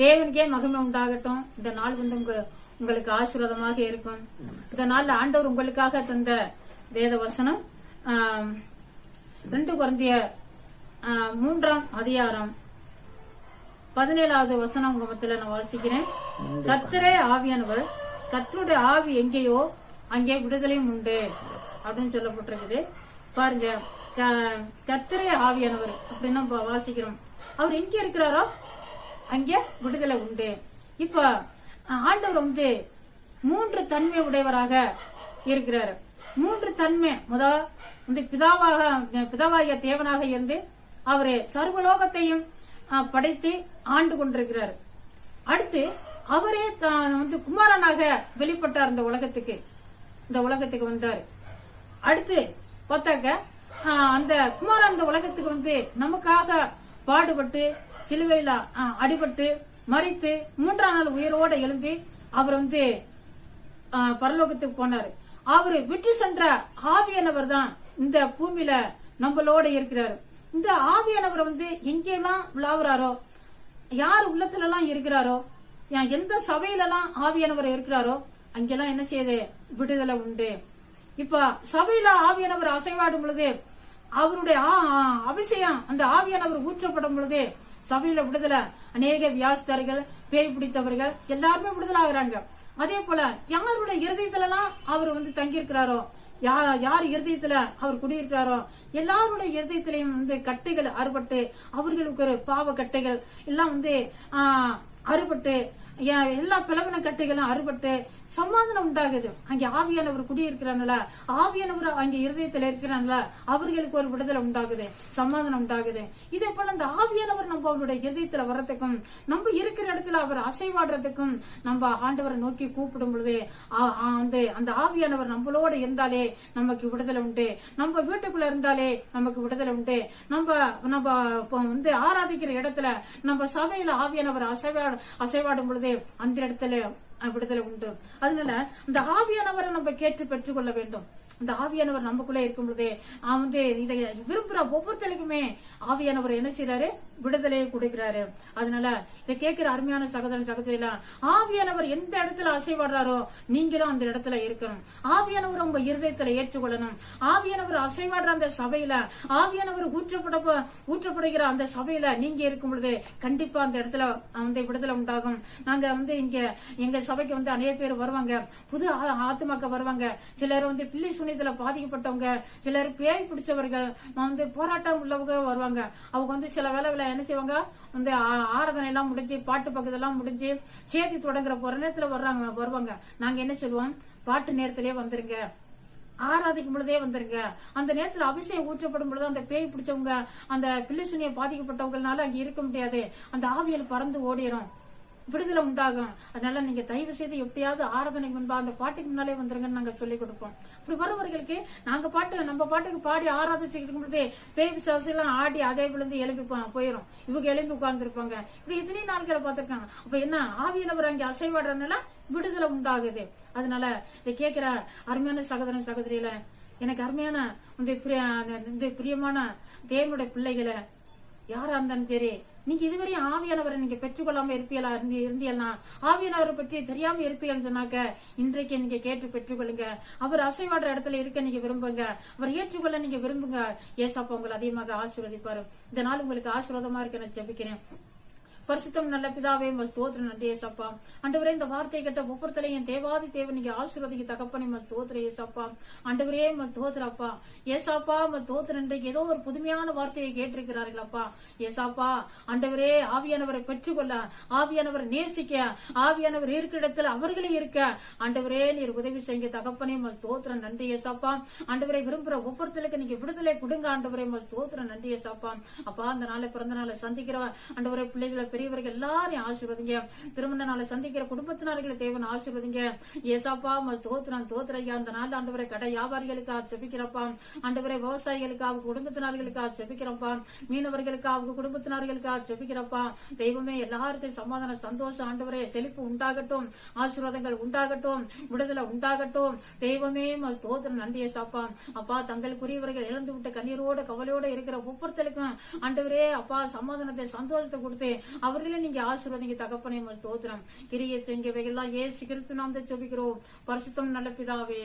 தேவனுக்கே மகிமை உண்டாகட்டும். இந்த நாள் வந்து உங்களுக்கு ஆசீர்வாதமாக இருக்கும். இந்த நாள்ல ஆண்டவர் உங்களுக்காக தந்த வேத வசனம் 2 கொரிந்தியர் 3ஆம் அதிகாரம் 17வது வசனம் உங்க மத்தியில நான் வாசிக்கிறேன். கர்த்தரே ஆவியானவர், கர்த்தருடைய ஆவி எங்கேயோ அங்கே விடுதலையும் உண்டு அப்படின்னு சொல்லப்பட்டிருக்குது. பாருங்க, கர்த்தரே ஆவியானவர் அப்படின்னு நம்ம வாசிக்கிறோம். அவர் எங்க இருக்கிறாரோ அங்க விடுதலை உண்டு. இப்ப ஆண்டவர் வந்து 3 தன்மை உடையவராக இருக்கிறார். 3 தன்மை வந்து பிதாவாகிய தேவனாக இருந்து அவரு சர்வலோகத்தையும் படைத்து ஆண்டு கொண்டிருக்கிறார். அடுத்து அவரே வந்து குமாரனாக வெளிப்பட்டார் இந்த உலகத்துக்கு வந்தார். அடுத்து பார்த்தாக்க அந்த குமாரன் இந்த உலகத்துக்கு வந்து நமக்காக பாடுபட்டு சிலுவையில அடிபட்டு மரித்து 3ஆம் நாள் உயிரோட எழும்பி அவர் வந்து பரலோகத்துக்கு போனாரு. அவரு விட்டு சென்ற ஆவியானவர் தான் இந்த பூமியில நம்மளோட இருக்கிறாரு. இந்த ஆவியானவர் வந்து எங்கெல்லாம் விழாவுறாரோ, யார் உள்ளத்துல எல்லாம் இருக்கிறாரோ, எந்த சபையில எல்லாம் ஆவியானவர் இருக்கிறாரோ அங்கெல்லாம் என்ன செய்யுது? விடுதலை உண்டு. இப்ப சபையில ஆவியானவர் அசைவாடும் பொழுது, அவருடைய அபிஷேகம் அந்த ஆவியானவர் ஊற்றப்படும் பொழுது சபையில விடுதலை. அநேக வியாசித்தர்கள், பேய் பிடித்தவர்கள் எல்லாருமே விடுதலை ஆகுறாங்க. அதே போல யாருடைய இருதயத்துல எல்லாம் அவர் வந்து தங்கியிருக்கிறாரோ, யார் இருதயத்துல அவர் குடியிருக்கிறாரோ எல்லாருடைய இருதயத்திலையும் வந்து கட்டைகள் அறுபட்டு, அவர்களுக்கு ஒரு பாவ கட்டைகள் எல்லாம் வந்து அறுபட்டு, எல்லா பிளவன கட்டைகளும் அறுபட்டு சமாதானம் உண்டாகுது. அங்கே ஆவியானவர் குடியிருக்கிறாங்கள, ஆவியானவர் அங்கே இருதயத்தில் இருக்கிறாங்கள, அவர்களுக்கு ஒரு விடுதலை உண்டாகுது, சமாதானம் உண்டாகுது. இதே போல அந்த ஆவியானவர் நம்ம அவருடைய இருதயத்துல வர்றதுக்கும், நம்ம இருக்கிற இடத்துல அவர் அசைவாடுறதுக்கும், நம்ம ஆண்டவரை நோக்கி கூப்பிடும் பொழுது அந்த ஆவியானவர் நம்மளோட இருந்தாலே நமக்கு விடுதலை உண்டு. நம்ம வீட்டுக்குள்ள இருந்தாலே நமக்கு விடுதலை உண்டு. நம்ம வந்து ஆராதிக்கிற இடத்துல, நம்ம சபையில ஆவியானவர் அசைவாடும் பொழுது அந்த இடத்துல விடுதலை உண்டு. அதனால இந்த ஆவியானவரை நம்ம கேட்டு பெற்றுக்கொள்ள வேண்டும். இந்த ஆவியானவர் நமக்குள்ளே இருக்கும் பொழுதே வந்து இதை விரும்புற ஒவ்வொருத்தருக்குமே ஆவியானவர் என்ன செய்யறாரு? விடுதலையை கொடுக்கிறாரு. அதனால இதை கேட்கிற அருமையான சகோதரிகளா, ஆவியானவர் எந்த இடத்துல அசைவாடுறாரோ நீங்களும் அந்த இடத்துல இருக்கணும். ஆவியானவர் உங்க இருதயத்துல ஏற்றுக்கொள்ளணும். ஆவியானவர் அசைவாடுற அந்த சபையில, ஆவியானவர் ஊற்றப்படுகிற அந்த சபையில நீங்க இருக்கும் பொழுது கண்டிப்பா அந்த இடத்துல வந்து விடுதலை உண்டாகும். நாங்க வந்து இங்க எங்க சபைக்கு வந்து அநேக பேர் வருவாங்க, புது ஆத்துமாக்க வருவாங்க. சிலர் வந்து பிள்ளை சூனியத்துல பாதிக்கப்பட்டவங்க, சிலர் பேய் பிடிச்சவர்கள், வந்து போராட்டம் உள்ளவங்க வருவாங்க. அவங்க வந்து சில வேலை என்ன செய்வாங்க, வந்து ஆராதனை எல்லாம் முடிஞ்சு, பாட்டு பக்கத்தெல்லாம் முடிஞ்சு, சேதி தொடங்குற போற நேரத்துல வருவாங்க. நாங்க என்ன சொல்லுவோம்? பாட்டு நேரத்திலே வந்துருங்க, ஆராதிக்கும் பொழுதே வந்துருங்க. அந்த நேரத்துல அபிஷேகம் ஊற்றப்படும் பொழுது அந்த பேய் பிடிச்சவங்க, அந்த பிள்ளை சூனிய பாதிக்கப்பட்டவங்கனால அங்க இருக்க முடியாது. அந்த ஆவியல் பறந்து ஓடிடும், விடுதலை உண்டாகும். அதனால நீங்க தயவு செய்து எப்படியாவது ஆராதனை முன்பா அந்த பாட்டுக்கு முன்னாலே வந்துருங்கன்னு நாங்க சொல்லிக் கொடுப்போம். இப்படி வருவர்களுக்கு நம்ம பாட்டுக்கு பாடி ஆராதிச்சுட்டு இருக்கும் பொழுதே பேய் பிசாசு எல்லாம் ஆடி அதே விழுந்து எழுப்பி போயிடும். இவங்க எழுப்பி உட்கார்ந்து இருப்பாங்க. இப்படி எத்தனை நாட்களை பார்த்திருக்காங்க. அப்ப என்ன, ஆவியானவர் அங்கே அசைவாடுறதுனால விடுதலை உண்டாகுது. அதனால இதை கேட்கிற அருமையான சகோதரியில, எனக்கு அருமையான இந்த பிரியமான தேவனுடைய பிள்ளைகளை யாரா இருந்தாலும் சரி, நீங்க இதுவரையும் ஆவியானவரை நீங்க பெற்றுக்கொள்ளாம இருந்தீங்கன்னா, ஆவியானவரை பற்றி தெரியாம இருப்பீங்கன்னு சொன்னாக்க இன்றைக்கு நீங்க கேட்டு பெற்றுக்கொள்ளுங்க. அவர் அசைவாடுற இடத்துல இருக்க நீங்க விரும்புங்க, அவர் ஏற்றுக்கொள்ள நீங்க விரும்புங்க. ஏசாப்பா உங்களை அதிகமாக ஆசீர்வதிப்பாரு. இந்த நாள் உங்களுக்கு ஆசீர்வாதமா இருக்க நான் ஜெபிக்கிறேன். பரிசுத்தம் நல்ல பிதாவே, ஸ்தோத்திரம் நன்றி ஏசப்பா. ஆண்டவரே, இந்த வார்த்தையை கேட்ட ஒவ்வொருத்தரையும் என் தேவாதி தேவன் நீங்க ஆசீர்வதிக்கு தகப்பனே ஸ்தோத்திரம் ஏசப்பா. ஆண்டவரே ஸ்தோத்திரப்பா. ஏசாப்பா ஸ்தோத்திரம். இன்றைக்கு ஏதோ ஒரு புதுமையான வார்த்தையை கேட்டிருக்கிறார்களப்பா ஏசாப்பா. ஆண்டவரே, ஆவியானவரை பெற்றுக்கொள்ள, ஆவியானவரை நேசிக்க, ஆவியானவர் இருக்கிற இடத்துல அவர்களே இருக்க ஆண்டவரே நீர் உதவி செய்ய தகப்பனே ஸ்தோத்திரம் நன்றி ஏசாப்பா. ஆண்டவரை விரும்புற ஒவ்வொருத்தருக்கு நீங்க விடுதலை கொடுங்க ஆண்டவரே ஸ்தோத்திரம் நன்றி ஏசாப்பா. அப்பா, அந்த நாளை பிறந்த நாளை சந்திக்கிற ஆண்டவரை பிள்ளைகளை பெரியவர்கள் எல்லாரையும் ஆசீர்வதிங்க. திருமண நாளை சந்திக்கிற குடும்பத்தினர்களை தேவன் ஆசீர்வதிங்க ஏசாப்பா. தோத்திரையா அந்த நாள் ஆண்டவரை கடை வியாபாரிகளுக்காக செபிக்கிறப்பா. ஆண்டவரை விவசாயிகளுக்காக குடும்பத்தினர்களுக்காக செபிக்கிறப்பா. மீனவர்களுக்காக குடும்பத்தினர்களுக்காக செபிக்கிறப்பா. தெய்வமே, எல்லாருக்கும் சமாதான சந்தோஷம் ஆண்டவரே செழிப்பு உண்டாகட்டும், ஆசீர்வாதங்கள் உண்டாகட்டும், விடுதலை உண்டாகட்டும். தெய்வமே தோத்திரம் நன்றி ஏசாப்பா. அப்பா, தங்களுக்குரியவர்கள் இழந்து விட்ட கண்ணீரோட கவலையோட இருக்கிற ஒவ்வொருத்தருக்கும் ஆண்டவரே அப்பா சமாதானத்தை சந்தோஷத்தை கொடுத்து அவர்களை நீங்க ஆசீர்வதிங்க தகப்பனே. ஸ்தோத்திரம். கிரியை செஞ்சவைகள்லாம் இயேசு கிறிஸ்து நாமத்தை ஜெபிக்கிறோம். பரிசுத்தம் நல்ல பிதாவே.